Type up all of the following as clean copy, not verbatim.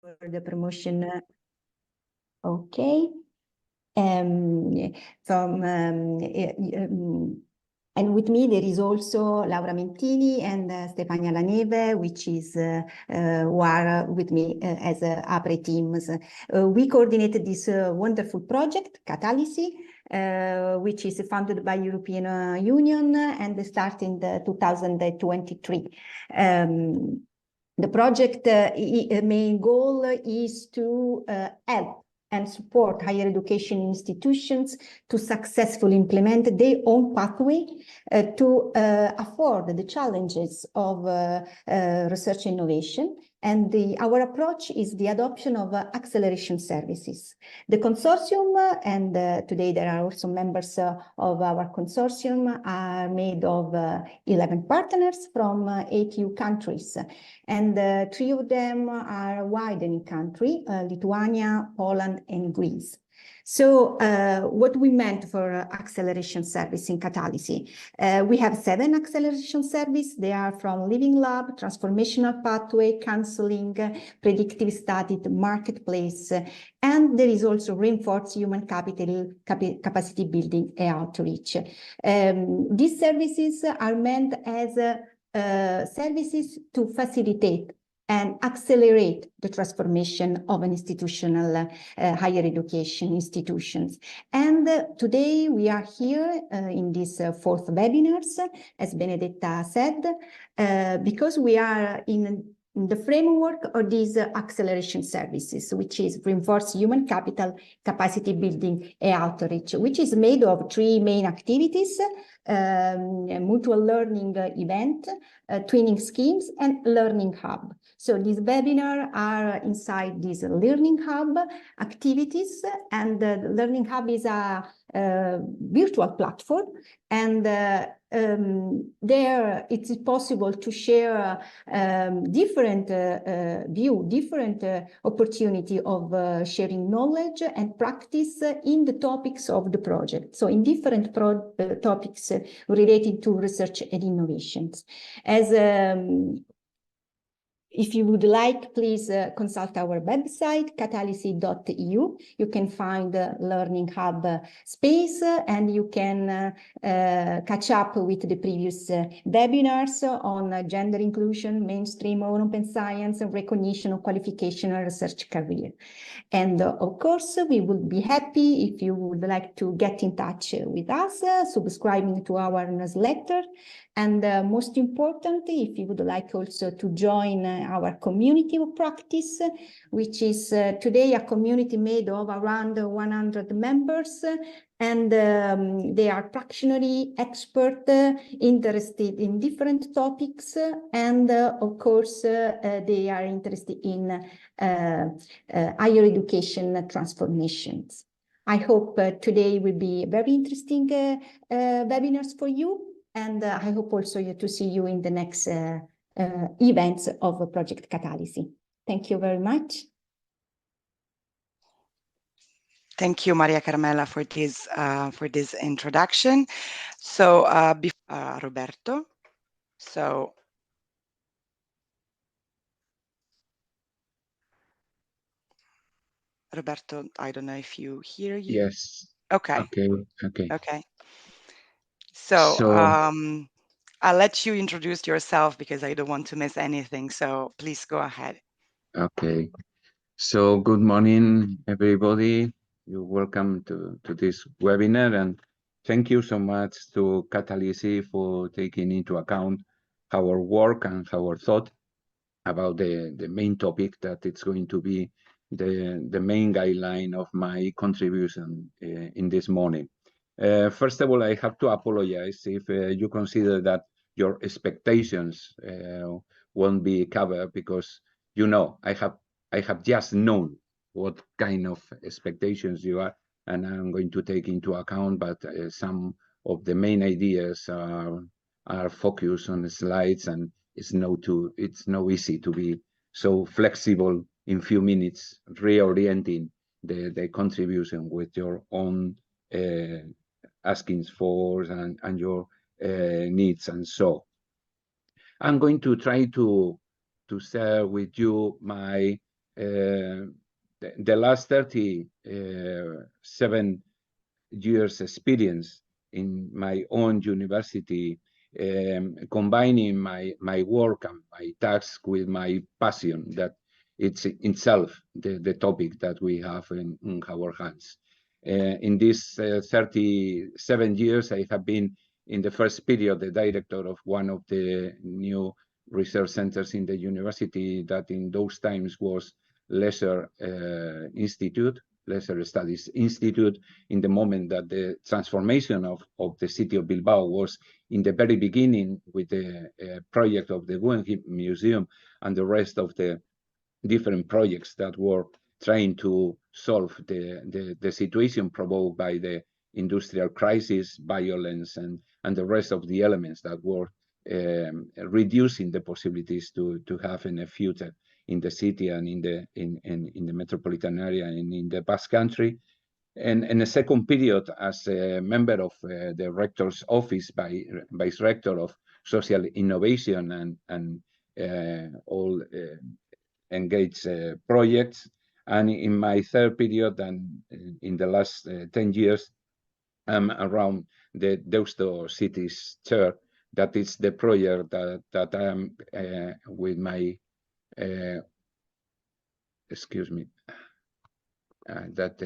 for the promotion. Okay. And with me there is also Laura Mentini and Stefania Laneve, which is who are with me as APRE teams. We coordinated this wonderful project, CATALISI, which is funded by European Union and started in 2023. The project main goal is to help and support higher education institutions to successfully implement their own pathway to afford the challenges of research innovation. And our approach is the adoption of acceleration services. The consortium, and today there are also members of our consortium, are made of 11 partners from 8 EU countries. And 3 of them are widening country, Lithuania, Poland, and Greece. So what we meant for acceleration service in Catalysi? We have 7 acceleration services. They are from Living Lab, Transformational Pathway, Counseling, Predictive Study, Marketplace, and there is also Reinforced Human Capital, Capacity Building and Outreach. These services are meant as services to facilitate and accelerate the transformation of an institutional higher education institutions. And today we are here in this 4th webinars, as Benedetta said, because we are in the framework of these acceleration services, which is Reinforced Human Capital, Capacity Building and Outreach, which is made of 3 main activities: mutual learning event, twinning schemes, and learning hub. So these webinars are inside this learning hub activities, and the learning hub is a virtual platform, and there it is possible to share different different opportunity of sharing knowledge and practice in the topics of the project. So in different topics related to research and innovations. As if you would like, please consult our website, catalysi.eu. You can find the Learning Hub space, and you can catch up with the previous webinars on gender inclusion, mainstream open science, and recognition of qualification and research career. And of course, we would be happy if you would like to get in touch with us, subscribing to our newsletter. And most importantly, if you would like also to join our community of practice, which is today a community made of around 100 members, and they are practically expert, interested in different topics, and of course they are interested in higher education transformations. I hope today will be very interesting webinars for you. And I hope also to see you in the next events of Project Catalysi. Thank you very much. Thank you, Maria Carmela, for this introduction. So, Roberto. So, Roberto, I don't know if you hear you. Yes. Okay. Okay. So I'll let you introduce yourself because I don't want to miss anything. So please go ahead. Okay. So good morning, everybody. You're welcome to this webinar, and thank you so much to Catalysi for taking into account our work and our thought about the main topic that it's going to be the main guideline of my contribution in this morning. First of all, I have to apologize if you consider that your expectations won't be covered, because you know I have just known what kind of expectations you are, and I'm going to take into account, but some of the main ideas are focused on the slides, and it's no easy to be so flexible in few minutes, reorienting the contribution with your own askings for and your needs. And so I'm going to try to share with you my the last 37 years experience in my own university, combining my work and my tasks with my passion, that it's itself the topic that we have in our hands. In these 37 years, I have been in the first period the director of one of the new research centers in the university that in those times was Leisure Studies Institute, in the moment that the transformation of the city of Bilbao was in the very beginning with the project of the Guggenheim Museum and the rest of the different projects that were trying to solve the situation provoked by the industrial crisis, violence, and the rest of the elements that were reducing the possibilities to have in a future in the city and in the metropolitan area and in the Basque Country. And in the second period, as a member of the rector's office, vice rector of social innovation and all engaged projects. And in my third period, and in the last 10 years, I'm around the Deusto Cities Chair. That is the project that I am with my, excuse me, that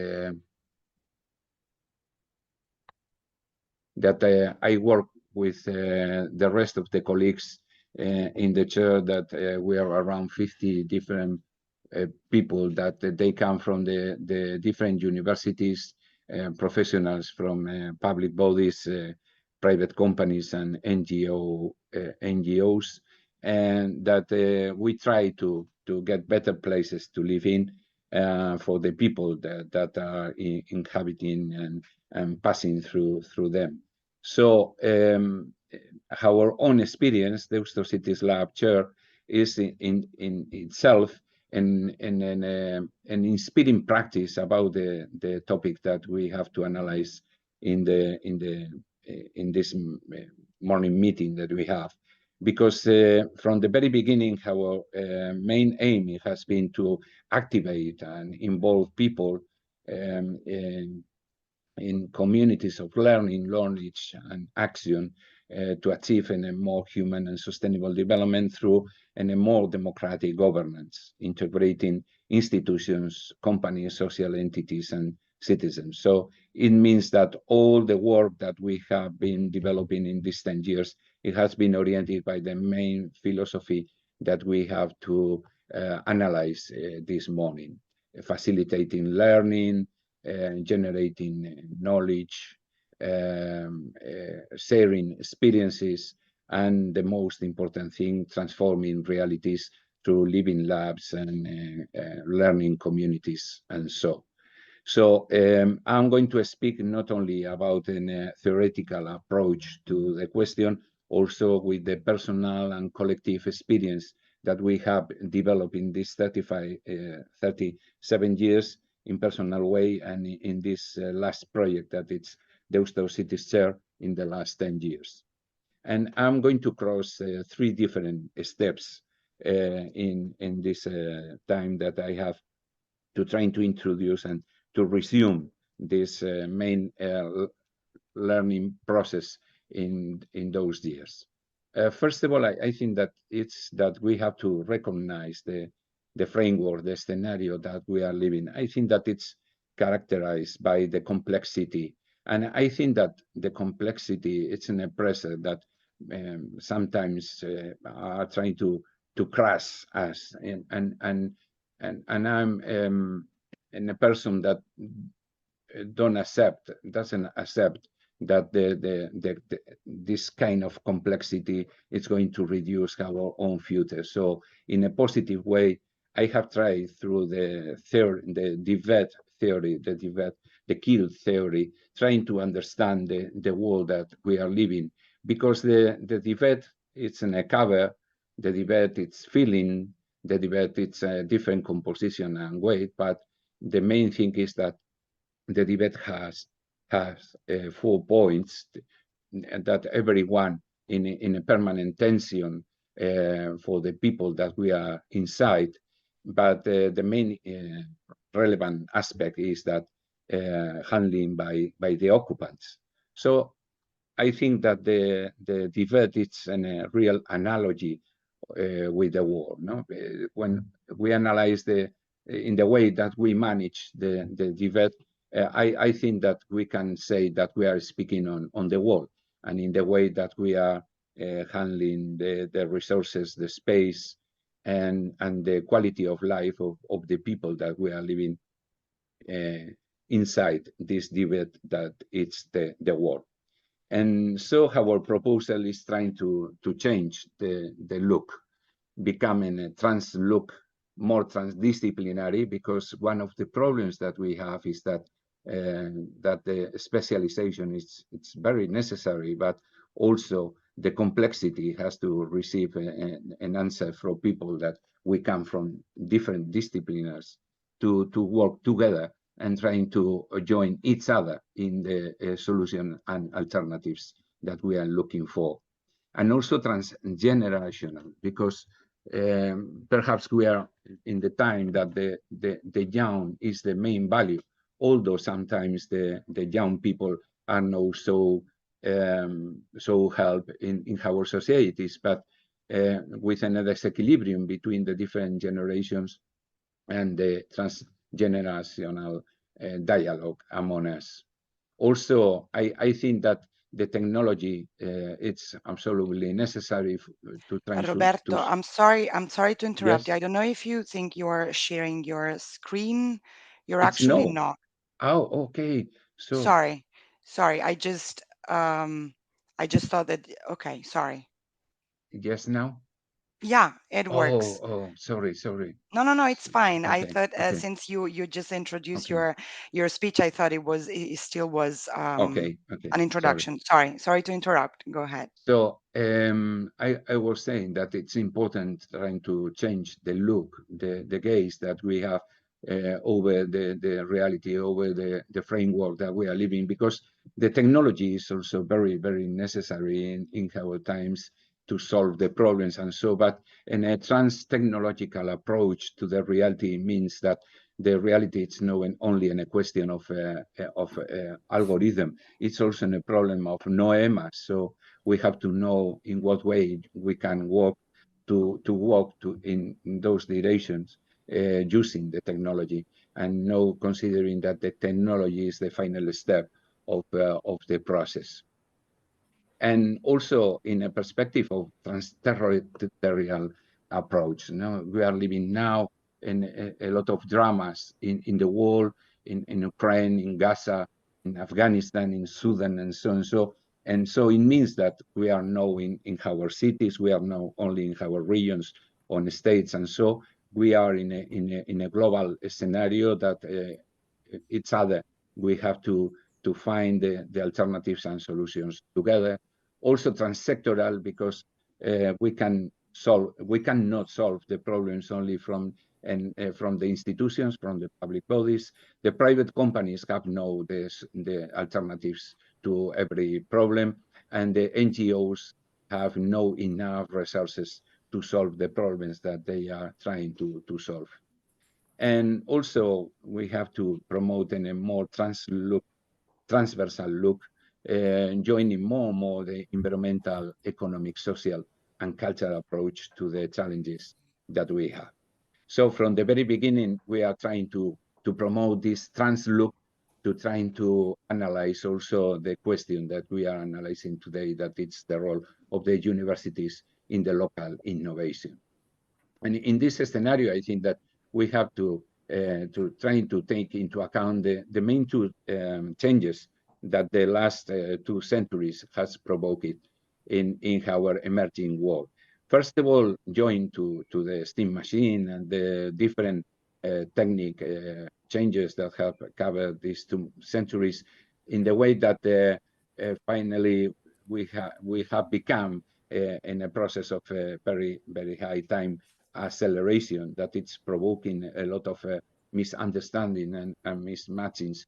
I work with the rest of the colleagues in the chair, that we are around 50 different people that they come from the different universities, professionals from public bodies, private companies and NGOs, and that we try to get better places to live in for the people that are inhabiting and passing through them. So our own experience, the Deusto Cities Lab Chair, is in itself an inspiring practice about the topic that we have to analyze in this morning meeting that we have, because from the very beginning, our main aim has been to activate and involve people in communities of learning, knowledge, and action to achieve a more human and sustainable development through a more democratic governance, integrating institutions, companies, social entities, and citizens. So it means that all the work that we have been developing in these 10 years, it has been oriented by the main philosophy that we have to analyze this morning: facilitating learning, generating knowledge, sharing experiences, and the most important thing, transforming realities through living labs and learning communities and so. So I'm going to speak not only about a theoretical approach to the question, also with the personal and collective experience that we have developed in these 37 years in personal way, and in this last project that it's Deusto Cities Chair in the last 10 years. And I'm going to cross 3 different steps in this time that I have to try to introduce and to resume this main learning process in those years. First of all, I think that it's that we have to recognize the framework, the scenario that we are living. I think that it's characterized by the complexity. And I think that the complexity, it's an oppressor that sometimes are trying to crush us. And I'm a person that doesn't accept that this kind of complexity is going to reduce our own future. So in a positive way, I have tried through the theory, the debate theory, the kill theory, trying to understand the world that we are living, because the debate, it's in a cover, the debate, it's feeling, the debate, it's a different composition and weight, but the main thing is that the debate has 4 points that everyone in a permanent tension for the people that we are inside but the main relevant aspect is that handling by the occupants. So I think that the debate is a real analogy with the war. No, when we analyze in the way that we manage the debate, I think that we can say that we are speaking on the war, and in the way that we are handling the resources, the space, and the quality of life of the people that we are living inside this debate that it's the war. And so our proposal is trying to change the look, becoming a trans look, more transdisciplinary, because one of the problems that we have is that the specialization it's very necessary, but also the complexity has to receive an answer from people that we come from different disciplines to work together and trying to join each other in the solution and alternatives that we are looking for. And also transgenerational, because perhaps we are in the time that the young is the main value, although sometimes the young people are not so help in our societies, but with a disequilibrium between the different generations and the transgenerational dialogue among us. Also, I think that the technology it's absolutely necessary to try Roberto, I'm sorry to interrupt you. Yes, I don't know if you think you are sharing your screen. You're it's actually no. not. Oh, okay. So Sorry. I just thought that, okay, sorry. yes now. Yeah, it works. Oh, sorry. No, it's fine. I Okay, thought okay, since you just introduced okay, your speech, I thought it still was okay. an Sorry. introduction. Sorry to interrupt. Go ahead. So I was saying that it's important trying to change the look, the gaze that we have over the reality, over the framework that we are living, because the technology is also very, very necessary in our times to solve the problems and so. But in a trans-technological approach to the reality means that the reality is not only in a question of algorithm, it's also a problem of noema. So we have to know in what way we can walk in those directions using the technology, and no considering that the technology is the final step of the process. And also in a perspective of trans-territorial approach. We are living now in a lot of dramas in the world, in Ukraine, in Gaza, in Afghanistan, in Sudan, and so and so. And so it means that we are now in our cities, we are now only in our regions, on states, and so we are in a global scenario that it's other. We have to find the alternatives and solutions together. Also transsectoral, because we cannot solve the problems only from the institutions, from the public bodies. The private companies have the alternatives to every problem, and the NGOs have no enough resources to solve the problems that they are trying to solve. And also we have to promote in a more transversal look, joining more and more the environmental, economic, social, and cultural approach to the challenges that we have. So from the very beginning, we are trying to promote this trans look, to trying to analyze also the question that we are analyzing today, that it's the role of the universities in the local innovation. And in this scenario, I think that we have to trying to take into account the main two changes that the last 2 centuries has provoked in our emerging world. First of all, joined to the steam machine and the different technique changes that have covered these 2 centuries, in the way that finally we have become in a process of very, very high time acceleration, that it's provoking a lot of misunderstanding and mismatchings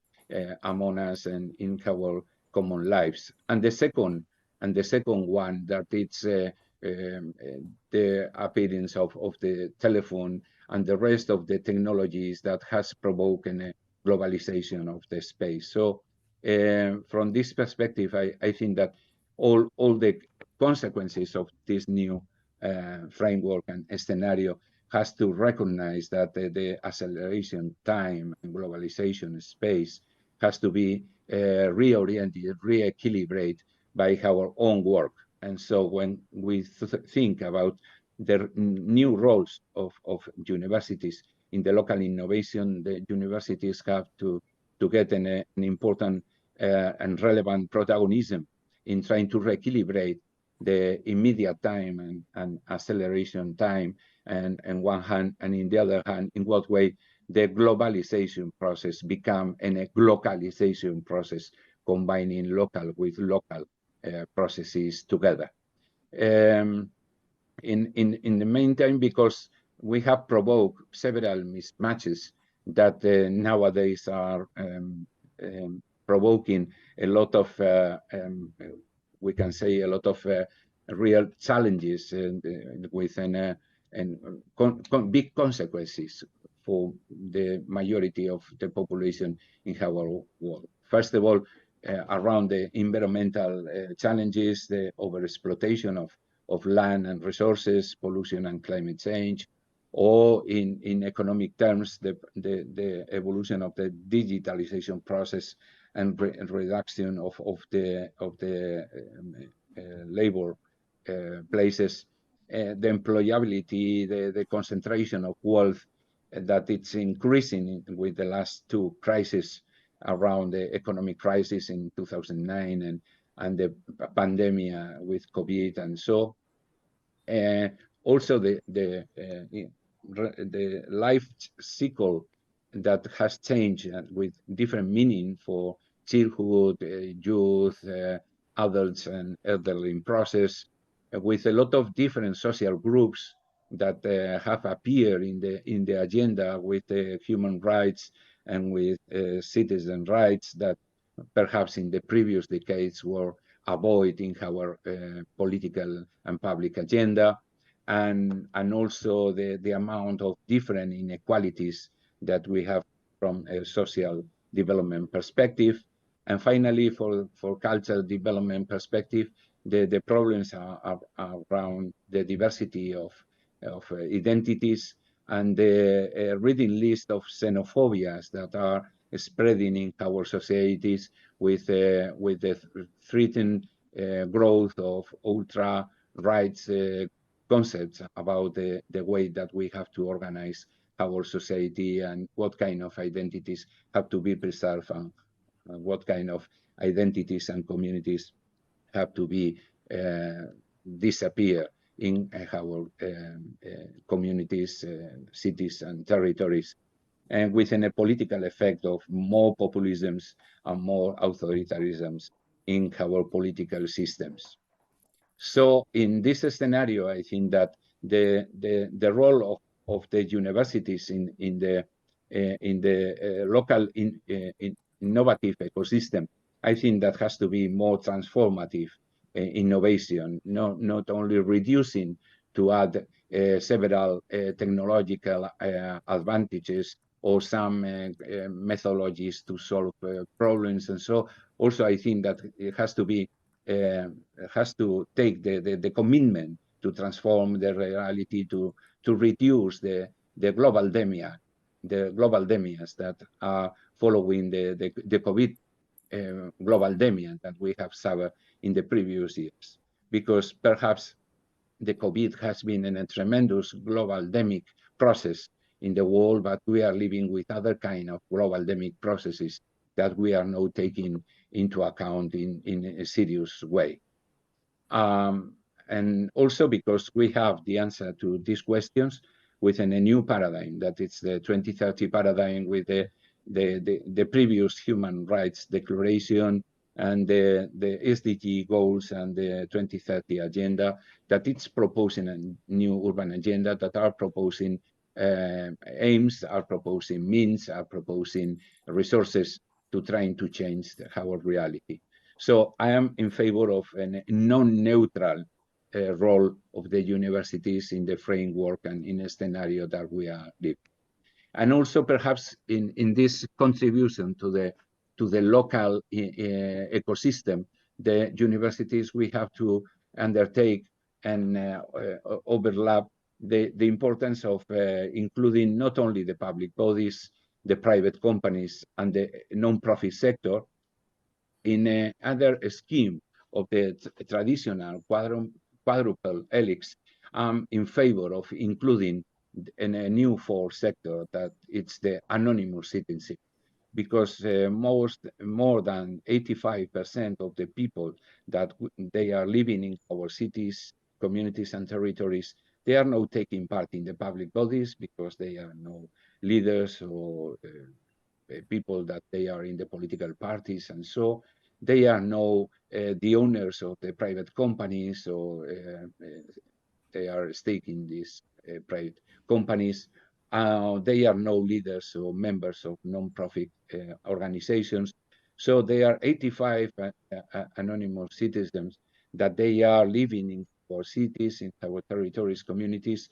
among us and in our common lives. And the second one, that it's the appearance of the telephone and the rest of the technologies that has provoked a globalization of the space. So from this perspective, I think that all the consequences of this new framework and scenario has to recognize that the acceleration time and globalization space has to be reoriented, re-equilibrated by our own work. And so when we think about the new roles of universities in the local innovation, the universities have to get an important and relevant protagonism in trying to re-equilibrate the immediate time and acceleration time and one hand, and in the other hand, in what way the globalization process become a localization process, combining local with local processes together. In the meantime, because we have provoked several mismatches that nowadays are provoking a lot of, we can say, a lot of real challenges with big consequences for the majority of the population in our world. First of all, around the environmental challenges, the overexploitation of land and resources, pollution and climate change, or in economic terms, the evolution of the digitalization process and reduction of the labor places, the employability, the concentration of wealth that it's increasing with the last two crises around the economic crisis in 2009 and the pandemic with COVID, and so also the life cycle that has changed with different meaning for childhood, youth, adults, and elderly in process, with a lot of different social groups that have appeared in the agenda with human rights and with citizen rights that perhaps in the previous decades were avoided in our political and public agenda, and also the amount of different inequalities that we have from a social development perspective. And finally, for cultural development perspective, the problems are around the diversity of identities and the reading list of xenophobias that are spreading in our societies with the threatened growth of ultra rights concepts about the way that we have to organize our society and what kind of identities have to be preserved and what kind of identities and communities have to be disappear in our communities, cities and territories, and within a political effect of more populisms and more authoritarianisms in our political systems. So in this scenario, I think that the role of the universities in the local innovative ecosystem, I think that has to be more transformative innovation, not only reducing to add several technological advantages or some methodologies to solve problems. And so also I think that it has to be has to take the commitment to transform the reality to reduce the global demias that are following the COVID global demias that we have suffered in the previous years, because perhaps the COVID has been a tremendous global demic process in the world, but we are living with other kind of global demic processes that we are now taking into account in a serious way. And also because we have the answer to these questions within a new paradigm, that it's the 2030 paradigm with the previous human rights declaration and the SDG goals and the 2030 agenda, that it's proposing a new urban agenda that are proposing aims, are proposing means, are proposing resources to trying to change our reality. So I am in favor of a non-neutral role of the universities in the framework and in a scenario that we are living. And also perhaps in this contribution to the local ecosystem, the universities, we have to undertake and overlap the importance of including not only the public bodies, the private companies, and the non-profit sector in other scheme of the traditional quadruple helix. In favor of including in a new fourth sector, that it's the anonymous citizenship, because more than 85% of the people that they are living in our cities, communities, and territories, they are not taking part in the public bodies because they are no leaders or people that they are in the political parties, and so they are no the owners of the private companies, or they are staking these private companies. They are no leaders or members of non-profit organizations. So they are 85 anonymous citizens that they are living in our cities, in our territories, communities,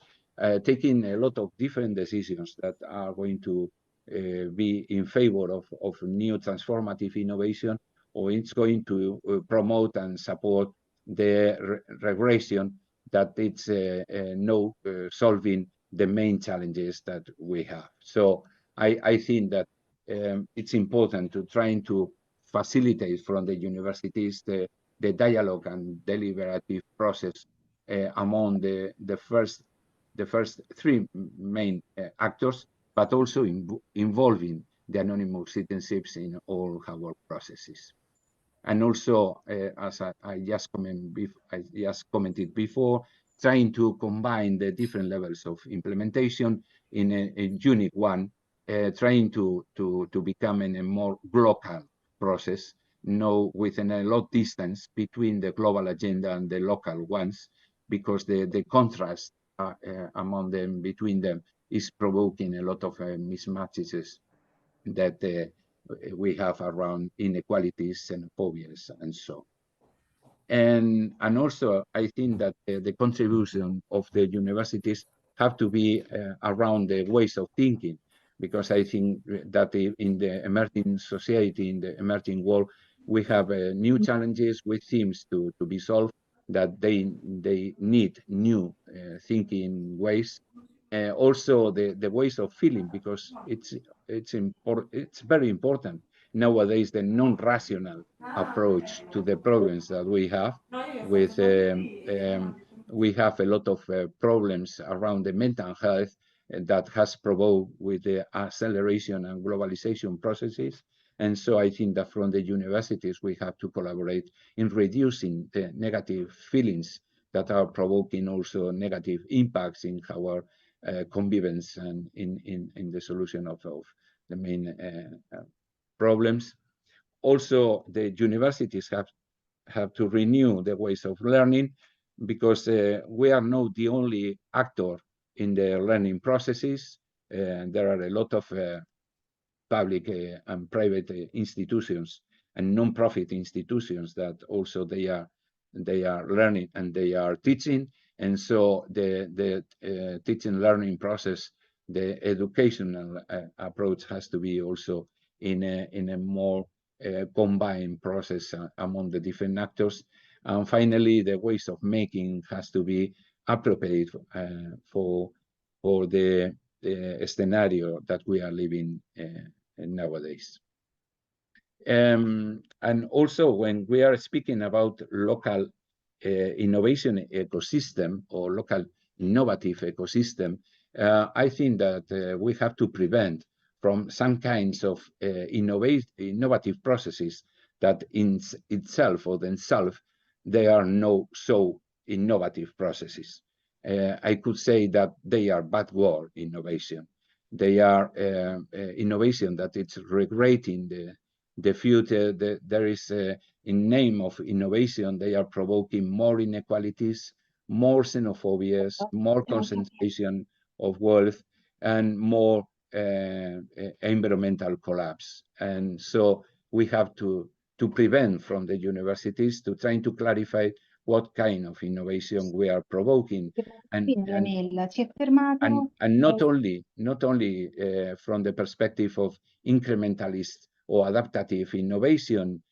taking a lot of different decisions that are going to be in favor of new transformative innovation, or it's going to promote and support the regression that it's solving the main challenges that we have. So I think that it's important to trying to facilitate from the universities the dialogue and deliberative process among the first three main actors, but also involving the anonymous citizenships in all our processes. And also, as I just commented before, trying to combine the different levels of implementation in a unique one, trying to become in a more global process, within a lot distance between the global agenda and the local ones, because the contrast among them, between them, is provoking a lot of mismatches that we have around inequalities and phobias and so. And also, I think that the contribution of the universities have to be around the ways of thinking, because I think that in the emerging society, in the emerging world, we have new challenges with themes to be solved, that they need new thinking ways. Also the ways of feeling, because it's very important nowadays, the non-rational approach to the problems that we have. With we have a lot of problems around the mental health that has provoked with the acceleration and globalization processes. And so I think that from the universities, we have to collaborate in reducing the negative feelings that are provoking also negative impacts in our convivence and in the solution of the main problems. Also, the universities have to renew the ways of learning, because we are not the only actor in the learning processes. There are a lot of public and private institutions and non-profit institutions that also they are learning and they are teaching. And so the teaching learning process, the educational approach has to be also in a more combined process among the different actors. And finally, the ways of making has to be appropriate for the scenario that we are living nowadays. And also, when we are speaking about local innovation ecosystem or local innovative ecosystem, I think that we have to prevent from some kinds of innovative processes that in itself or themselves, they are no so innovative processes. I could say that they are backward innovation. They are innovation that it's regretting the future. There is, in name of innovation, they are provoking more inequalities, more xenophobias, more concentration of wealth, and more environmental collapse. And so we have to prevent from the universities to trying to clarify what kind of innovation we are provoking, and not only from the perspective of incrementalist or adaptative innovation.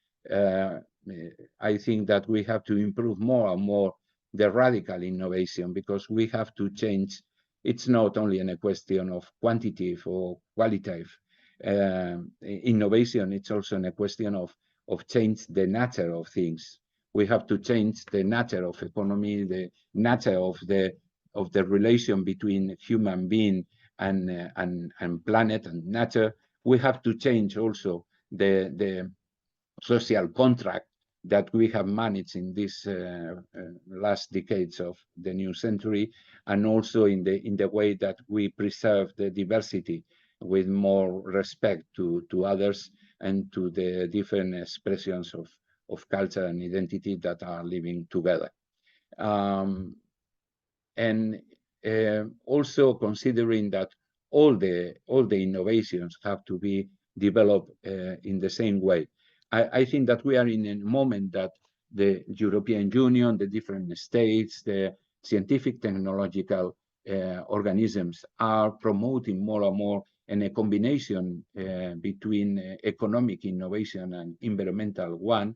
I think that we have to improve more and more the radical innovation, because we have to change. It's not only a question of quantitative or qualitative innovation, it's also a question of change the nature of things. We have to change the nature of economy, the nature of the relation between human being and planet and nature. We have to change also the social contract that we have managed in this last decades of the new century, and also in the way that we preserve the diversity with more respect to others and to the different expressions of culture and identity that are living together. And also considering that all the innovations have to be developed in the same way. I think that we are in a moment that the European Union, the different states, the scientific technological organisms are promoting more and more in a combination between economic innovation and environmental one,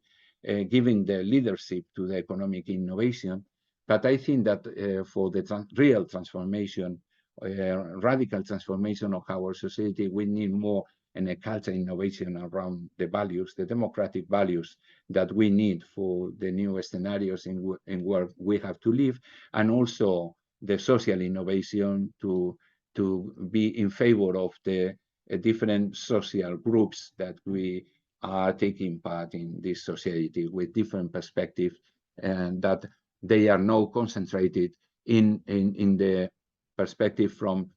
giving the leadership to the economic innovation. But I think that for the real transformation, radical transformation of our society, we need more in a culture innovation around the values, the democratic values that we need for the new scenarios in where we have to live, and also the social innovation to be in favor of the different social groups that we are taking part in this society with different perspectives, and that they are now concentrated in the perspective from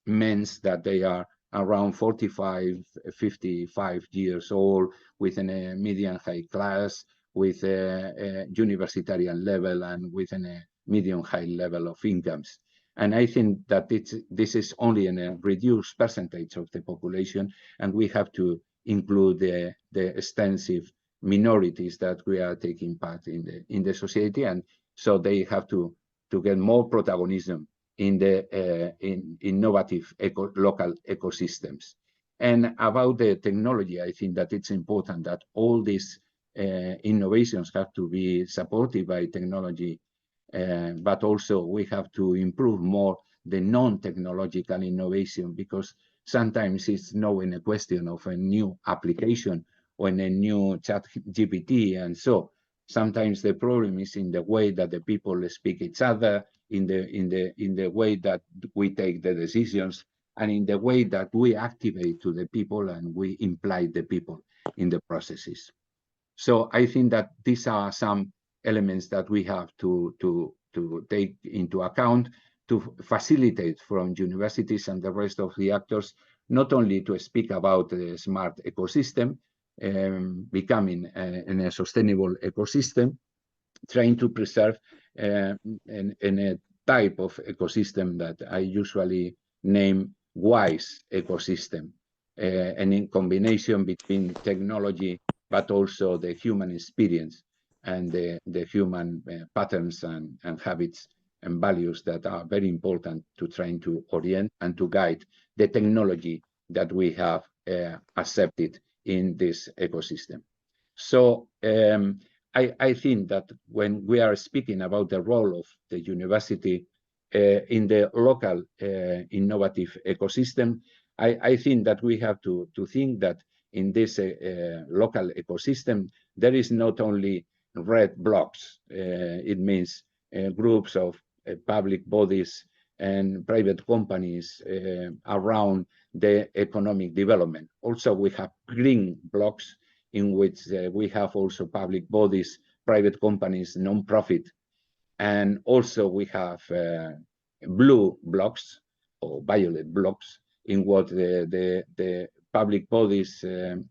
men that they are around 45, 55 years old, within a median high class, with a universitarian level, and within a medium high level of incomes. And I think that this is only in a reduced percentage of the population, and we have to include the extensive minorities that we are taking part in the society, and so they have to get more protagonism in the innovative local ecosystems. And about the technology, I think that it's important that all these innovations have to be supported by technology, but also we have to improve more the non-technological innovation, because sometimes it's now in a question of a new application or in a new chat GPT, and so sometimes the problem is in the way that the people speak each other, in the way that we take the decisions, and in the way that we activate to the people and we imply the people in the processes. So I think that these are some elements that we have to take into account to facilitate from universities and the rest of the actors, not only to speak about the smart ecosystem, becoming in a sustainable ecosystem, trying to preserve in a type of ecosystem that I usually name wise ecosystem, and in combination between technology, but also the human experience and the human patterns and habits and values that are very important to trying to orient and to guide the technology that we have accepted in this ecosystem. So I think that when we are speaking about the role of the university in the local innovative ecosystem, I think that we have to think that in this local ecosystem, there is not only red blocks. It means groups of public bodies and private companies around the economic development. Also, we have green blocks in which we have also public bodies, private companies, non-profit. And also we have blue blocks or violet blocks in what the public bodies, the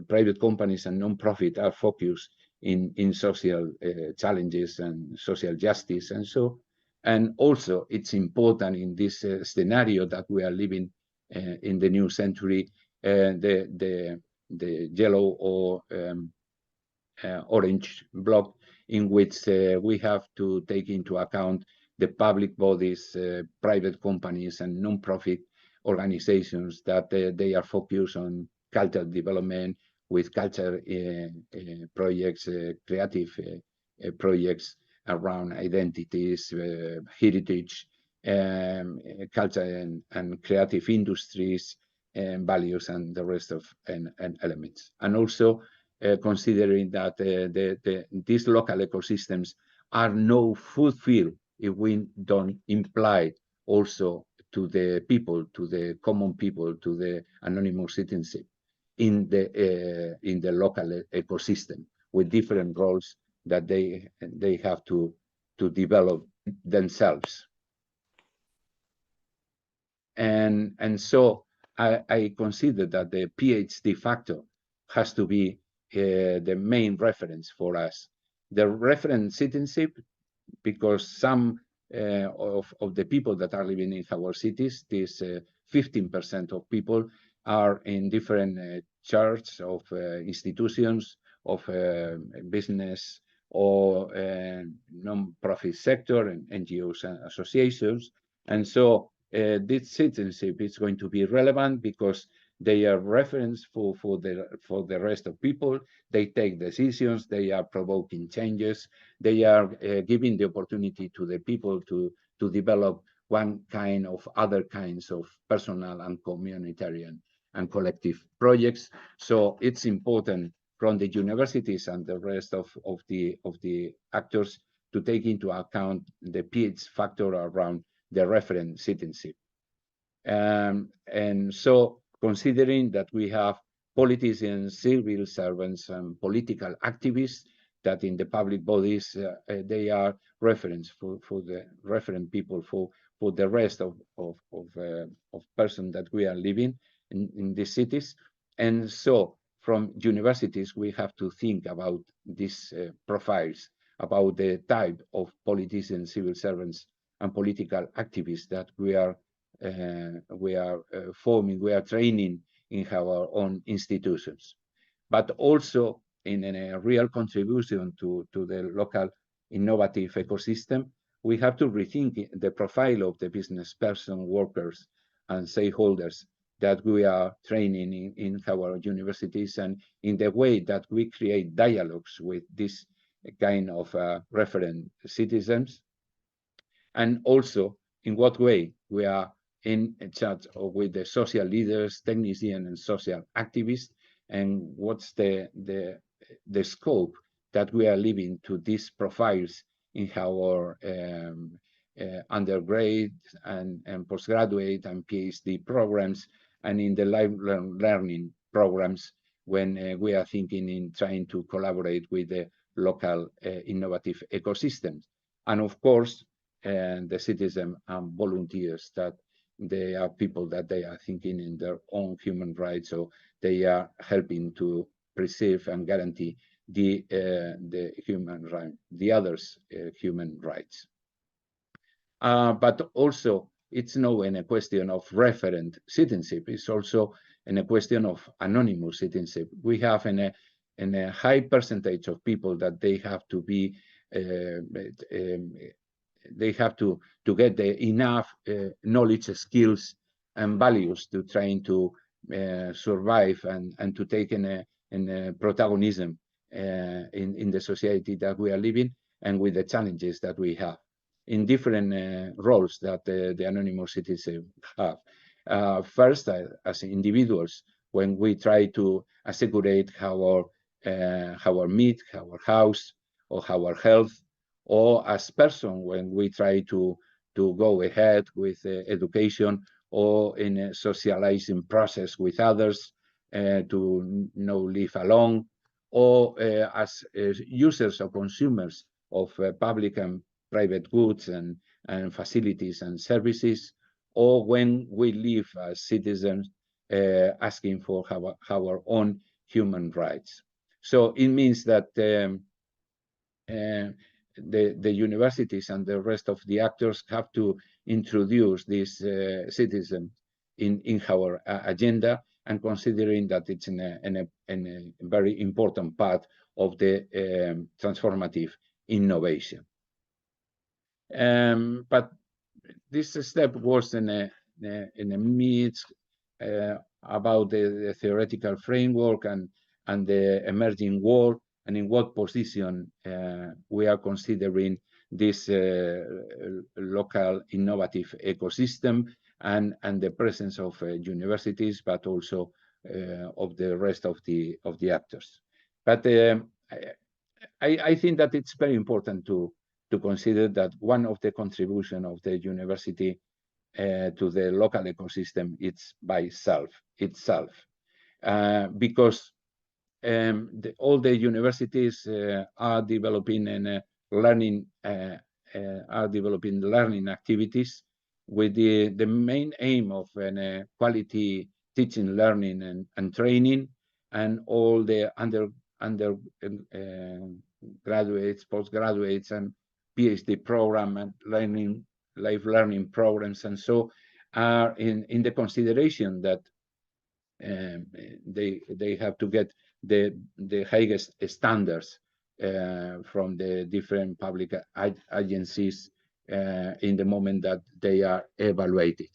private companies and non-profit are focused in social challenges and social justice and so. And also it's important in this scenario that we are living in the new century, the yellow or orange block, in which we have to take into account the public bodies, private companies, and non-profit organizations that they are focused on cultural development with culture projects, creative projects around identities, heritage, culture and creative industries, values, and the rest of and elements. And also considering that these local ecosystems are no fulfilled if we don't imply also to the people, to the common people, to the anonymous citizenship in the local ecosystem with different roles that they have to develop themselves. And so I consider that the PhD factor has to be the main reference for us. The referent citizenship, because some of the people that are living in our cities, this 15% of people are in different churches of institutions of business or non-profit sector and NGOs and associations. And so this citizenship is going to be relevant because they are reference for the rest of people. They take decisions. They are provoking changes. They are giving the opportunity to the people to develop one kind of other kinds of personal and communitarian and collective projects. So it's important from the universities and the rest of the actors to take into account the PH factor around the referent citizenship. And so considering that we have politicians, civil servants, and political activists that in the public bodies, they are reference for the referent people for the rest of persons that we are living in these cities. And so from universities, we have to think about these profiles, about the type of politicians, civil servants, and political activists that we are forming, we are training in our own institutions, but also in a real contribution to the local innovative ecosystem. We have to rethink the profile of the business person, workers, and stakeholders that we are training in our universities, and in the way that we create dialogues with this kind of referent citizens, and also in what way we are in touch with the social leaders, technicians, and social activists, and what's the scope that we are leaving to these profiles in our undergrad and postgraduate and PhD programs, and in the lifelong learning programs when we are thinking in trying to collaborate with the local innovative ecosystems. And of course, the citizens and volunteers, that they are people that they are thinking in their own human rights, so they are helping to preserve and guarantee the human right, the others' human rights. But also, it's not in a question of referent citizenship. It's also in a question of anonymous citizenship. We have in a high percentage of people that they have to be they have to get enough knowledge, skills, and values to trying to survive and to take in a protagonism in the society that we are living, and with the challenges that we have in different roles that the anonymous citizens have. First, as individuals, when we try to assegurate our meat, our house, or our health, or as person when we try to go ahead with education or in a socializing process with others to live alone, or as users or consumers of public and private goods and facilities and services, or when we live as citizens asking for our own human rights. So it means that the universities and the rest of the actors have to introduce this citizen in our agenda, and considering that it's in a very important part of the transformative innovation. But this step was in a midst about the theoretical framework and the emerging world, and in what position we are considering this local innovative ecosystem and the presence of universities, but also of the rest of the actors. But I think that it's very important to consider that one of the contribution of the university to the local ecosystem is by itself, because all the universities are developing and learning activities with the main aim of quality teaching, learning, and training, and all the graduates, postgraduates, and PhD program and life learning programs, and so are in the consideration that they have to get the highest standards from the different public agencies in the moment that they are evaluated.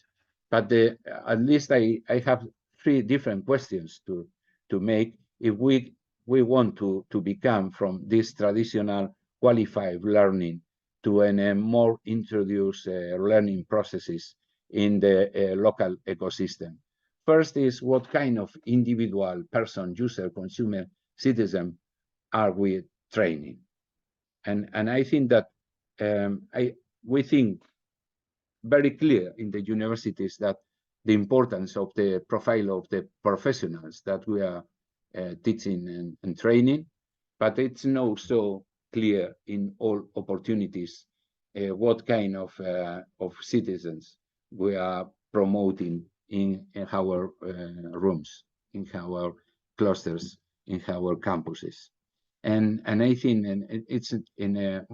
But at least I have three different questions to make if we want to become from this traditional qualified learning to a more introduced learning processes in the local ecosystem. First is what kind of individual person, user, consumer, citizen are we training? And I think that we think very clear in the universities that the importance of the profile of the professionals that we are teaching and training, but it's not so clear in all opportunities what kind of citizens we are promoting in our rooms, in our clusters, in our campuses. And I think it's in a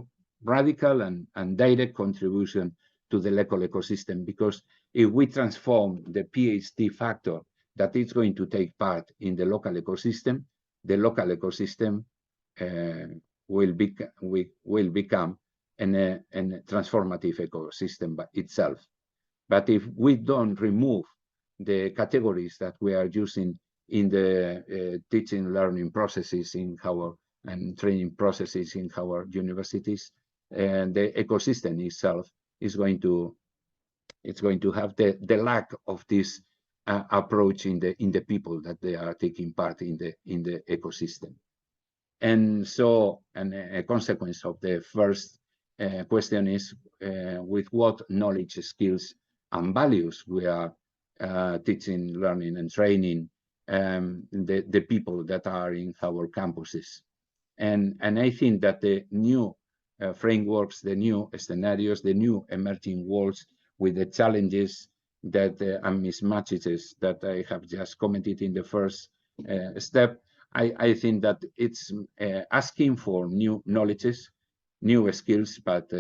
radical and direct contribution to the local ecosystem, because if we transform the PhD factor that is going to take part in the local ecosystem will become a transformative ecosystem by itself. But if we don't remove the categories that we are using in the teaching learning processes in our and training processes in our universities, and the ecosystem itself is going to have the lack of this approach in the people that they are taking part in the ecosystem. And so, a consequence of the first question is with what knowledge, skills, and values we are teaching, learning, and training the people that are in our campuses. And I think that the new frameworks, the new scenarios, the new emerging worlds with the challenges that and mismatches that I have just commented in the first step, I think that it's asking for new knowledges, new skills, but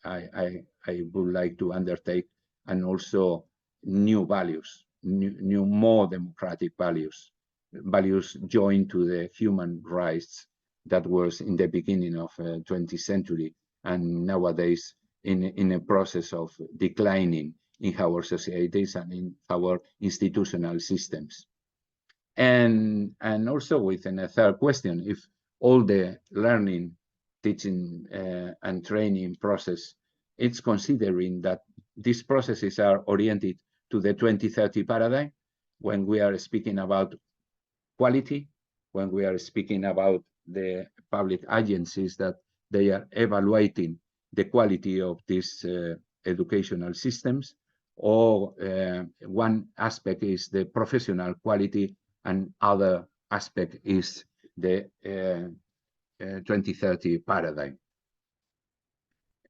I would like to undertake, and also new values, new more democratic values joined to the human rights that was in the beginning of 20th century, and nowadays in a process of declining in our societies and in our institutional systems. And also within a third question, if all the learning, teaching, and training process, it's considering that these processes are oriented to the 2030 paradigm, when we are speaking about quality, when we are speaking about the public agencies that they are evaluating the quality of these educational systems, or one aspect is the professional quality, and other aspect is the 2030 paradigm.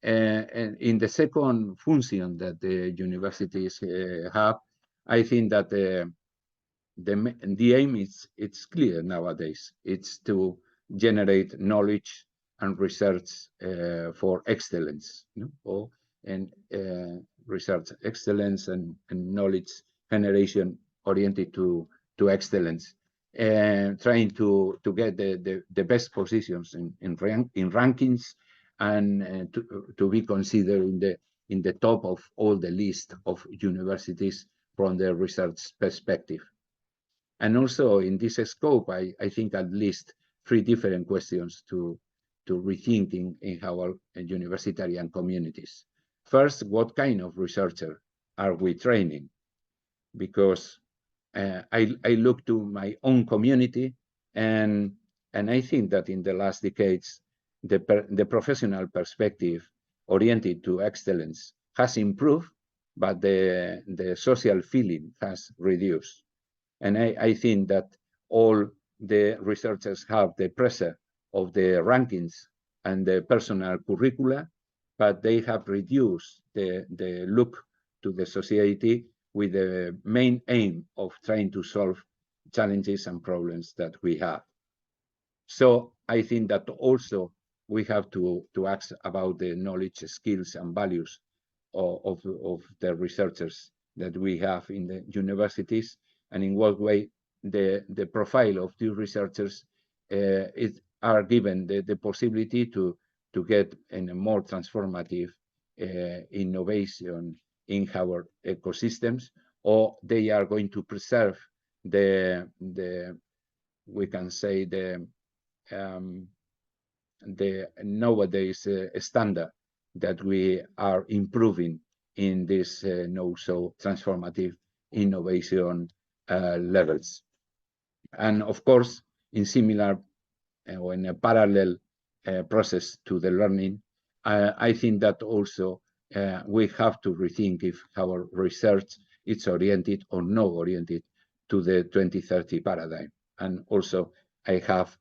And in the second function that the universities have, I think that the aim is, it's clear nowadays. It's to generate knowledge and research for excellence, and research excellence and knowledge generation oriented to excellence. trying to get the best positions in rankings and to be considered in the top of all the list of universities from the research perspective. And also in this scope, I think at least 3 different questions to rethink in our universitarian communities. First, what kind of researcher are we training? Because I look to my own community, and I think that in the last decades, the professional perspective oriented to excellence has improved, but the social feeling has reduced. And I think that all the researchers have the pressure of the rankings and the personal curricula, but they have reduced the look to the society with the main aim of trying to solve challenges and problems that we have. So I think that also we have to ask about the knowledge, skills, and values of the researchers that we have in the universities, and in what way the profile of these researchers are given the possibility to get in a more transformative innovation in our ecosystems, or they are going to preserve we can say the nowadays standard that we are improving in this not so transformative innovation levels. And of course, in similar or in a parallel process to the learning, I think that also we have to rethink if our research is oriented or not oriented to the 2030 paradigm. And also I have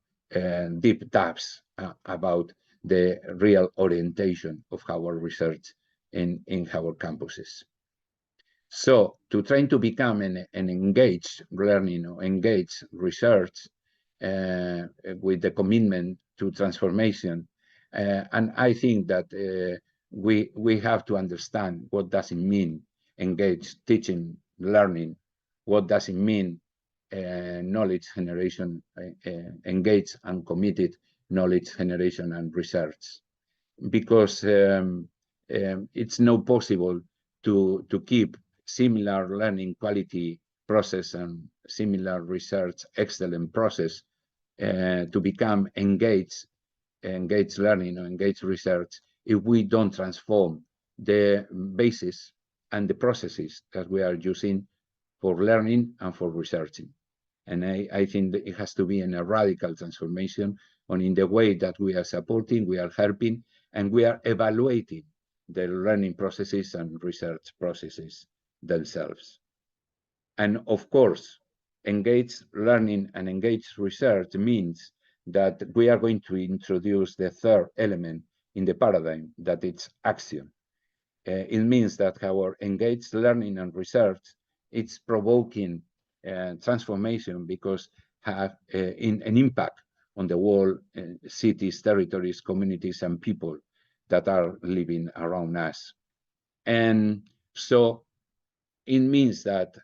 deep doubts about the real orientation of our research in our campuses. So to try to become an engaged learning or engaged research with the commitment to transformation, and I think that we have to understand what does it mean engaged teaching, learning, what does it mean knowledge generation, engaged and committed knowledge generation and research, because it's not possible to keep similar learning quality process and similar research excellent process to become engaged learning or engaged research if we don't transform the basis and the processes that we are using for learning and for researching. And I think that it has to be in a radical transformation on in the way that we are supporting, we are helping, and we are evaluating the learning processes and research processes themselves. And of course, engaged learning and engaged research means that we are going to introduce the third element in the paradigm, that it's action. It means that our engaged learning and research, it's provoking transformation because have an impact on the world, cities, territories, communities, and people that are living around us. And so it means that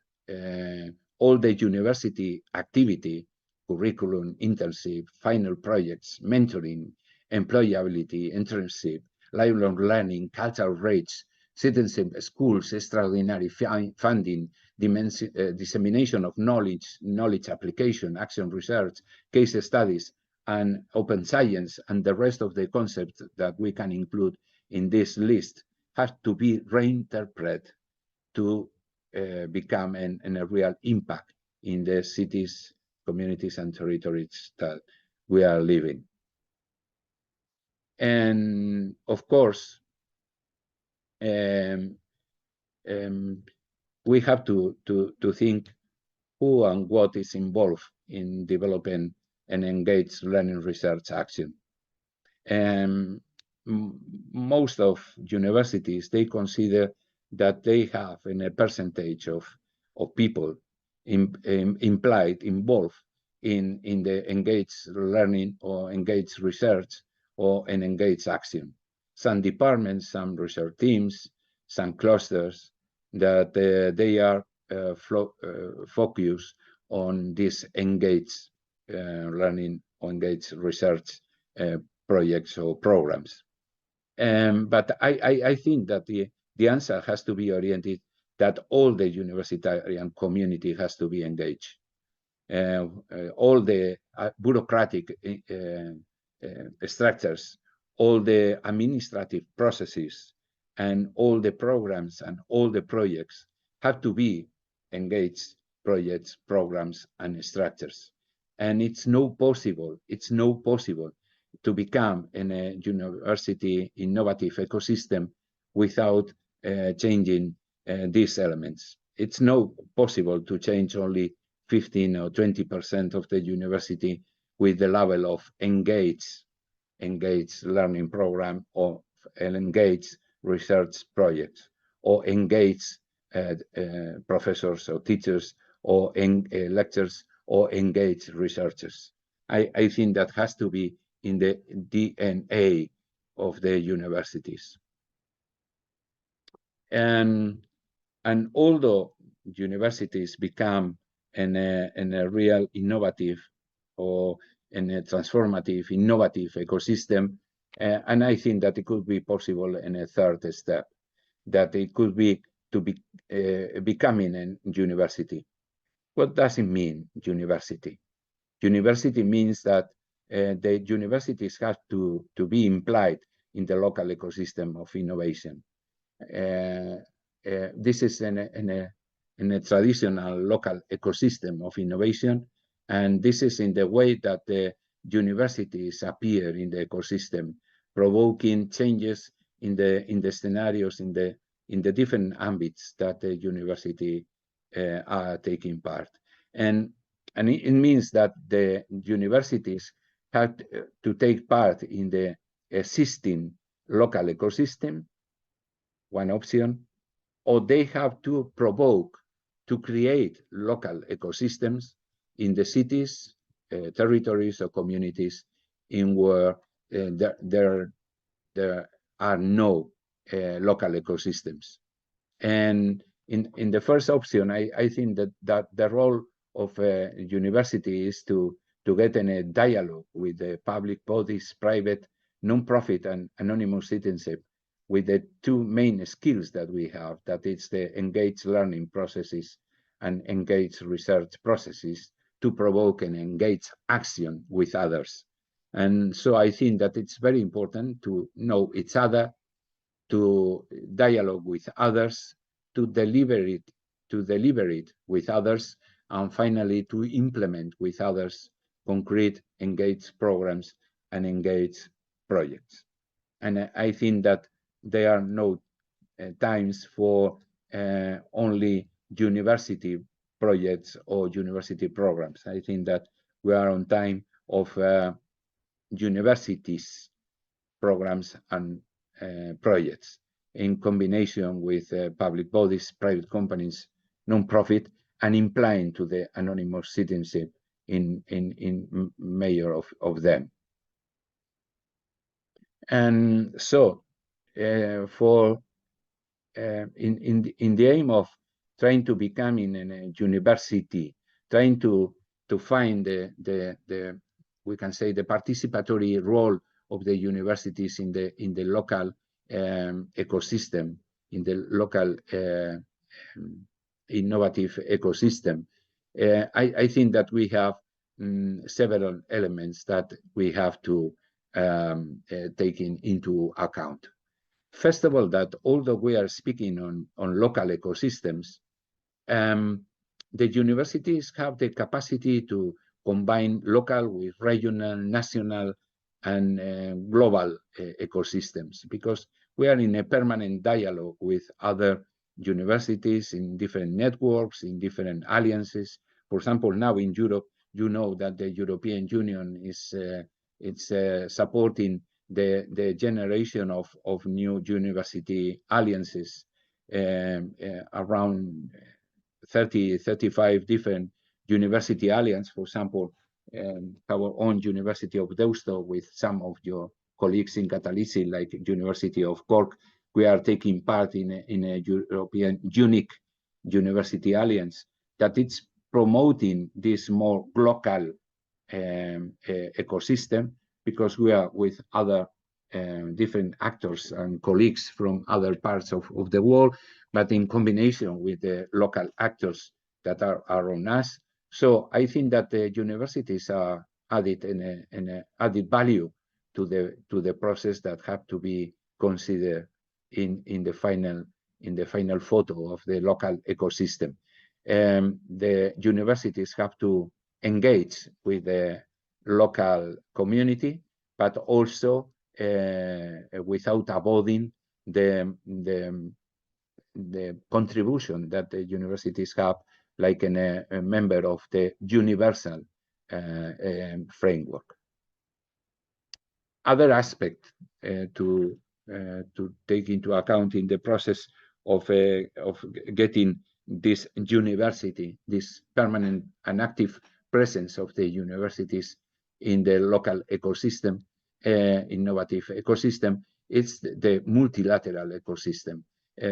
all the university activity, curriculum, internship, final projects, mentoring, employability, internship, lifelong learning, cultural rates, citizenship schools, extraordinary funding, dissemination of knowledge application, action research, case studies, and open science, and the rest of the concepts that we can include in this list have to be reinterpreted to become a real impact in the cities, communities, and territories that we are living. And of course, we have to think who and what is involved in developing an engaged learning research action. And most of universities, they consider that they have a percentage of people involved in the engaged learning or engaged research or an engaged action. Some departments, some research teams, some clusters that they are focused on this engaged learning or engaged research projects or programs. But I think that the answer has to be oriented that all the universitarian community has to be engaged. All the bureaucratic structures, all the administrative processes, and all the programs and all the projects have to be engaged projects, programs, and structures. And it's not possible to become a university innovative ecosystem without changing these elements. It's not possible to change only 15 or 20% of the university with the level of engaged learning program or an engaged research projects or engaged professors or teachers or lecturers or engaged researchers. I think that has to be in the DNA of the universities. And although universities become in a real innovative or in a transformative, innovative ecosystem, and I think that it could be possible in a third step, that it could be to be becoming a university. What does it mean, university? University means that the universities have to be implied in the local ecosystem of innovation. This is in a traditional local ecosystem of innovation, and this is in the way that the universities appear in the ecosystem, provoking changes in the scenarios in the different ambits that the university are taking part. And it means that the universities have to take part in the existing local ecosystem, one option, or they have to provoke to create local ecosystems in the cities, territories, or communities in where there are no local ecosystems. And in the first option, I think that the role of a university is to get in a dialogue with the public bodies, private, non-profit, and anonymous citizenship, with the two main skills that we have, that it's the engaged learning processes and engaged research processes, to provoke and engage action with others. And so I think that it's very important to know each other, to dialogue with others, to deliver it with others, and finally to implement with others concrete engaged programs and engaged projects. And I think that there are no times for only university projects or university programs. I think that we are on time of universities programs and projects in combination with public bodies, private companies, non-profit, and implying to the anonymous citizenship in many of them. And so for in the aim of trying to become in a university, trying to find the we can say the participatory role of the universities in the local ecosystem, in the local innovative ecosystem. I think that we have several elements that we have to take into account. First of all, that although we are speaking on local ecosystems, the universities have the capacity to combine local with regional, national, and global ecosystems, because we are in a permanent dialogue with other universities in different networks, in different alliances. For example, now in Europe, you know that the European Union is supporting the generation of new university alliances, around 35 different university alliances. For example, our own University of Deusto, with some of your colleagues in CATALISI, like University of Cork, we are taking part in a European unique university alliance that it's promoting this more local ecosystem, because we are with other different actors and colleagues from other parts of the world, but in combination with the local actors that are around us. So I think that the universities are added an added value to the process that have to be considered in the final photo of the local ecosystem. The universities have to engage with the local community, but also without avoiding the contribution that the universities have, like a member of the universal framework. Other aspect to take into account in the process of getting this university, this permanent and active presence of the universities in the local ecosystem, innovative ecosystem, it's the multilateral ecosystem.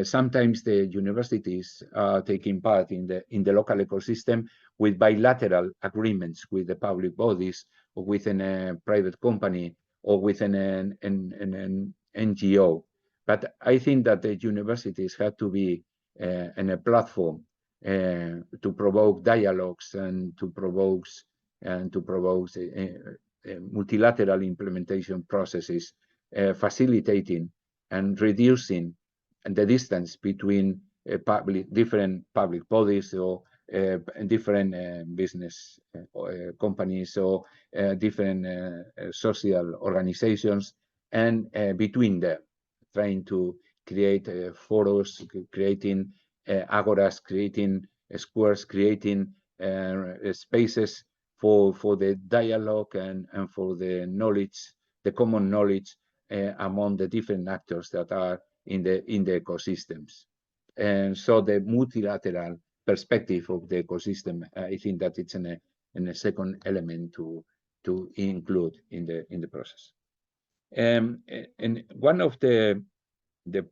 Sometimes the universities are taking part in the local ecosystem with bilateral agreements with the public bodies, or within a private company, or within an NGO. But I think that the universities have to be in a platform to provoke dialogues and to provoke multilateral implementation processes, facilitating and reducing the distance between different public bodies, or different business companies, or different social organizations, and between them, trying to create forums, creating agoras, creating squares, creating spaces for the dialogue and for the knowledge, the common knowledge among the different actors that are in the ecosystems. And so the multilateral perspective of the ecosystem, I think that it's a second element to include in the process. And one of the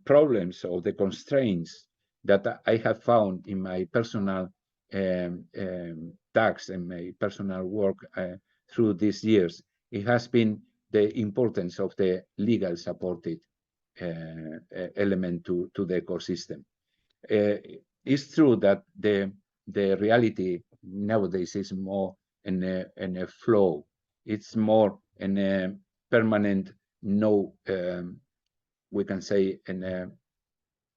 problems or the constraints that I have found in my personal tasks and my personal work through these years, it has been the importance of the legal supported element to the ecosystem. It's true that the reality nowadays is more in a flow. It's more in a permanent, we can say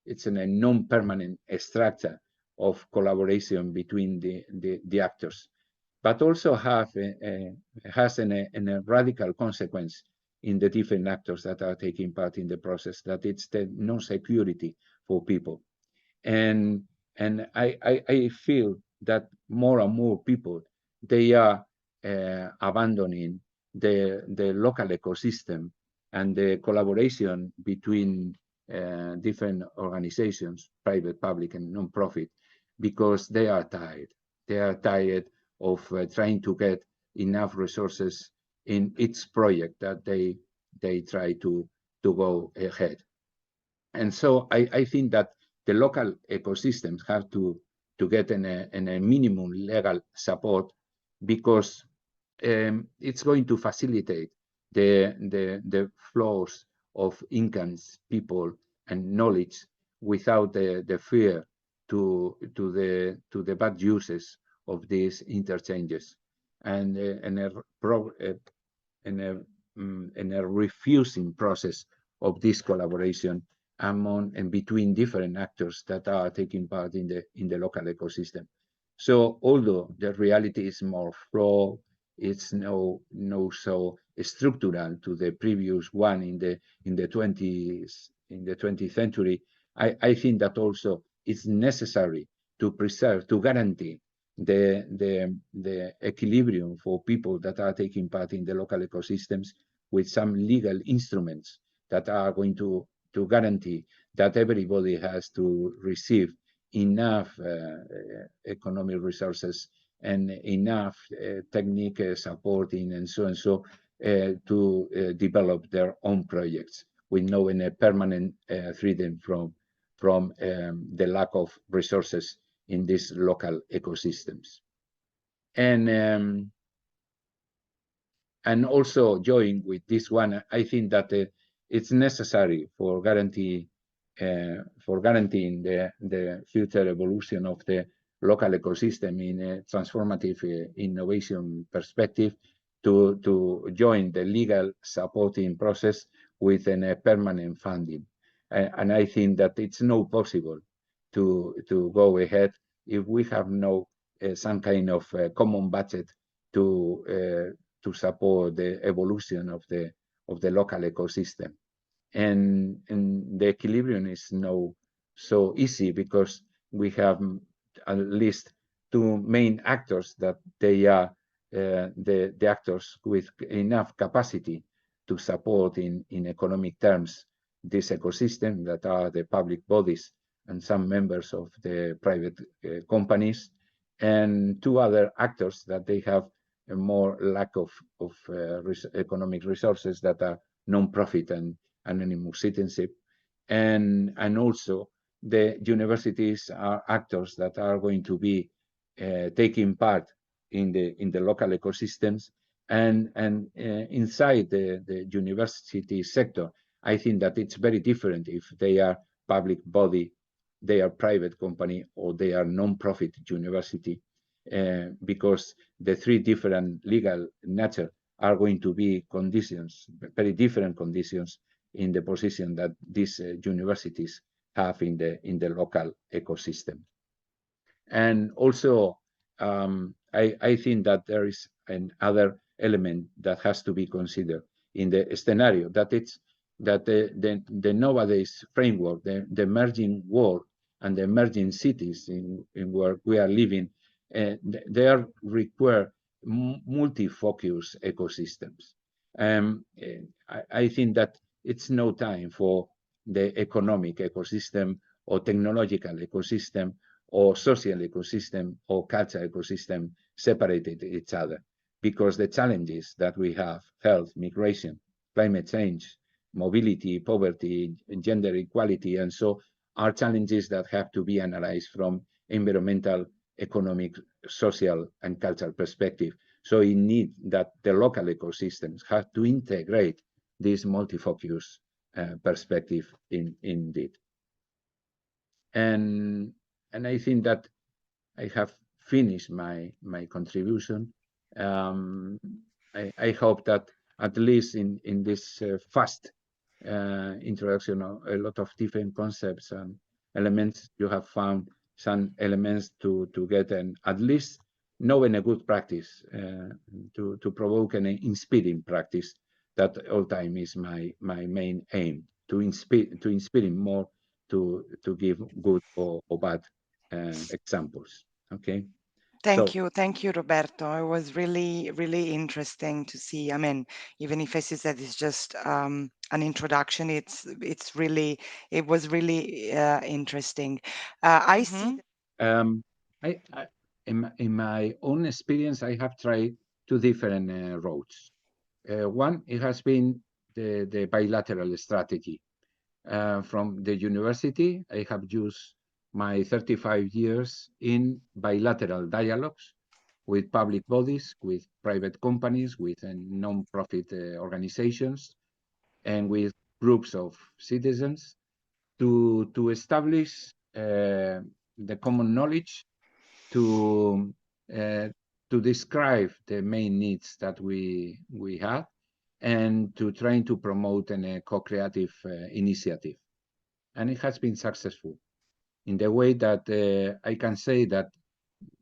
it's in a non-permanent structure of collaboration between the actors, but also has a radical consequence in the different actors that are taking part in the process, that it's the non-security for people. And I feel that more and more people, they are abandoning the local ecosystem and the collaboration between different organizations, private, public, and non-profit, because they are tired. They are tired of trying to get enough resources in each project that they try to go ahead. And so I think that the local ecosystems have to get in a minimum legal support, because it's going to facilitate the flows of incomes, people, and knowledge without the fear to the bad uses of these interchanges, and a refusing process of this collaboration among and between different actors that are taking part in the local ecosystem. So although the reality is more flow, it's no so structural to the previous one in the 20th century, I think that also it's necessary to preserve, to guarantee the equilibrium for people that are taking part in the local ecosystems, with some legal instruments that are going to guarantee that everybody has to receive enough economic resources and enough technique supporting and so to develop their own projects, with no permanent freedom from the lack of resources in these local ecosystems. And also join with this one, I think that it's necessary for guaranteeing the future evolution of the local ecosystem in a transformative innovation perspective to join the legal supporting process with a permanent funding. And I think that it's not possible to go ahead if we have no some kind of common budget to support the evolution of the local ecosystem. And the equilibrium is no so easy because we have at least two main actors that they are the actors with enough capacity to support in economic terms this ecosystem, that are the public bodies and some members of the private companies, and two other actors that they have a more lack of economic resources, that are non-profit and anonymous citizenship, and also the universities are actors that are going to be taking part in the local ecosystems, and inside the university sector, I think that it's very different if they are public body, they are private company, or they are non-profit university, because the three different legal nature are going to be conditions, very different conditions in the position that these universities have in the local ecosystem. And also, I think that there is another element that has to be considered in the scenario, that it's that the nowadays framework, the emerging world and the emerging cities in where we are living, they are require multi-focus ecosystems. I think that it's no time for the economic ecosystem or technological ecosystem or social ecosystem or cultural ecosystem separated each other, because the challenges that we have, health, migration, climate change, mobility, poverty, gender equality, and so are challenges that have to be analyzed from environmental, economic, social, and cultural perspective. So it needs that the local ecosystems have to integrate this multi-focus perspective indeed. And I think that I have finished my contribution. I hope that at least in this fast introduction of a lot of different concepts and elements, you have found some elements to get an at least knowing a good practice, to provoke an inspiring practice. That all time is my main aim, to inspire more, to give good or bad examples. Okay. Thank you, Roberto. It was really interesting to see. I mean, even if as you said, it's just an introduction, it was really interesting. I see. In my own experience, I have tried two different roads. One, it has been the bilateral strategy. From the university, I have used my 35 years in bilateral dialogues with public bodies, with private companies, with non-profit organizations, and with groups of citizens to establish the common knowledge, to describe the main needs that we have, and to try to promote a co-creative initiative. And it has been successful in the way that I can say that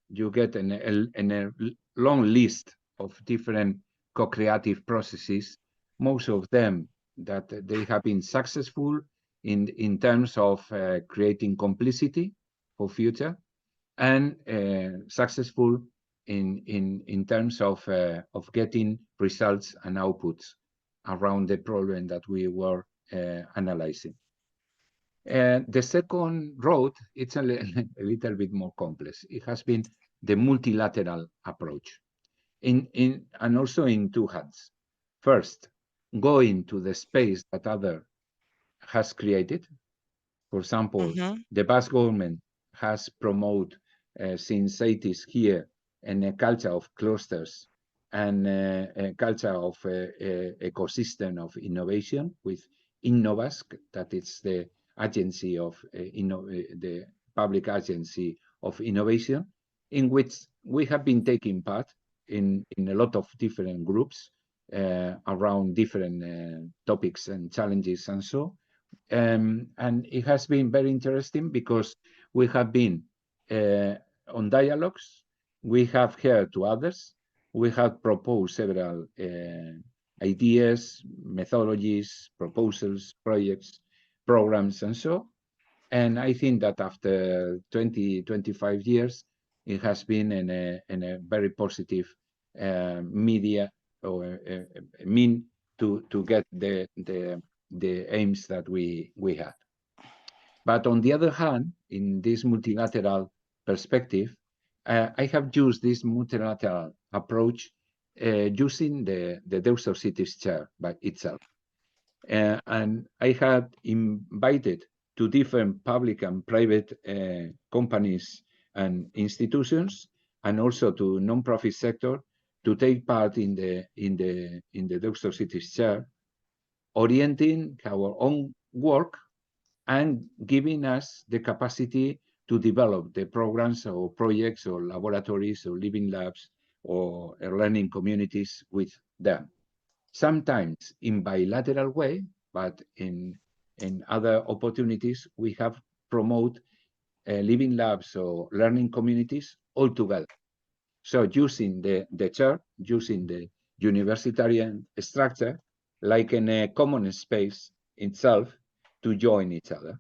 you get a long list of different co-creative processes, most of them that they have been successful in terms of creating complicity for future, and successful in terms of getting results and outputs around the problem that we were analyzing. The second road, it's a little bit more complex. It has been the multilateral approach, and also in two hands. First, going to the space that other has created. For example, the Basque government has promoted since 80s here and a culture of clusters and a culture of ecosystem of innovation with Innovask, that is the agency of the public agency of innovation, in which we have been taking part in a lot of different groups around different topics and challenges and so. And it has been very interesting because we have been on dialogues, we have heard to others, we have proposed several ideas, methodologies, proposals, projects, programs, and so. And I think that after 20, 25 years, it has been in a very positive media or mean to get the aims that we had. But on the other hand, in this multilateral perspective, I have used this multilateral approach using the Deusto Cities chair by itself. And I had invited to different public and private companies and institutions, and also to non-profit sector, to take part in the Deusto Cities chair, orienting our own work and giving us the capacity to develop the programs or projects or laboratories or living labs or learning communities with them. Sometimes in bilateral way, but in other opportunities, we have promote living labs or learning communities all together. So using the chair, using the universitarian structure, like in a common space itself to join each other.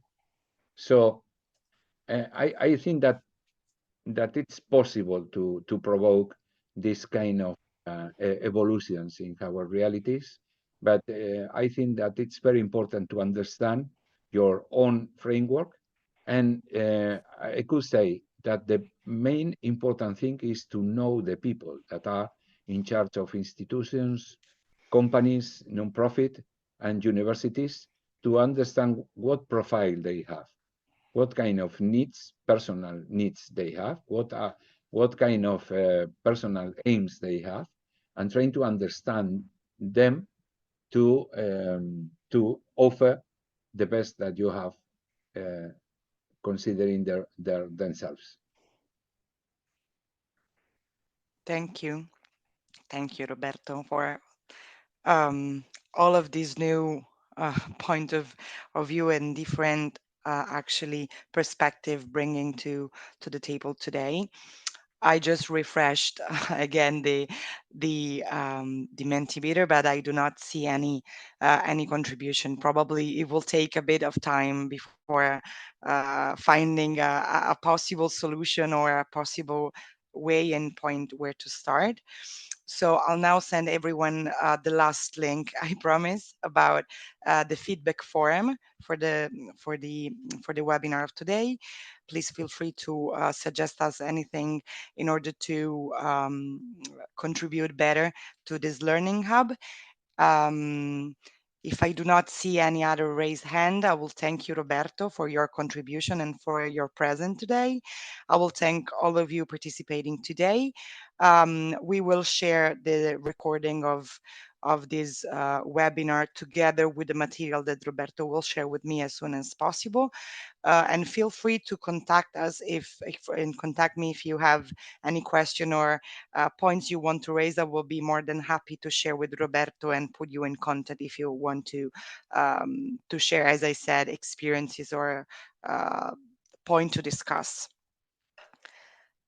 So I think that it's possible to provoke this kind of evolutions in our realities. But I think that it's very important to understand your own framework. And I could say that the main important thing is to know the people that are in charge of institutions, companies, non-profit, and universities, to understand what profile they have, what kind of needs, personal needs they have, what kind of personal aims they have, and trying to understand them to offer the best that you have, considering themselves. Thank you. Thank you, Roberto, for all of these new point of view and different actually perspective bringing to the table today. I just refreshed again the Mentimeter, but I do not see any contribution. Probably it will take a bit of time before finding a possible solution or a possible way and point where to start. So I'll now send everyone the last link, I promise, about the feedback forum for the webinar of today. Please feel free to suggest us anything in order to contribute better to this learning hub. If I do not see any other raised hand, I will thank you, Roberto, for your contribution and for your presence today. I will thank all of you participating today. We will share the recording of this webinar together with the material that Roberto will share with me as soon as possible. And feel free to contact us and contact me if you have any question or points you want to raise. I will be more than happy to share with Roberto and put you in contact if you want to share, as I said, experiences or point to discuss.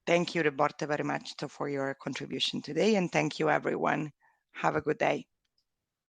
Thank you, Roberto, very much for your contribution today, and thank you, everyone. Have a good day.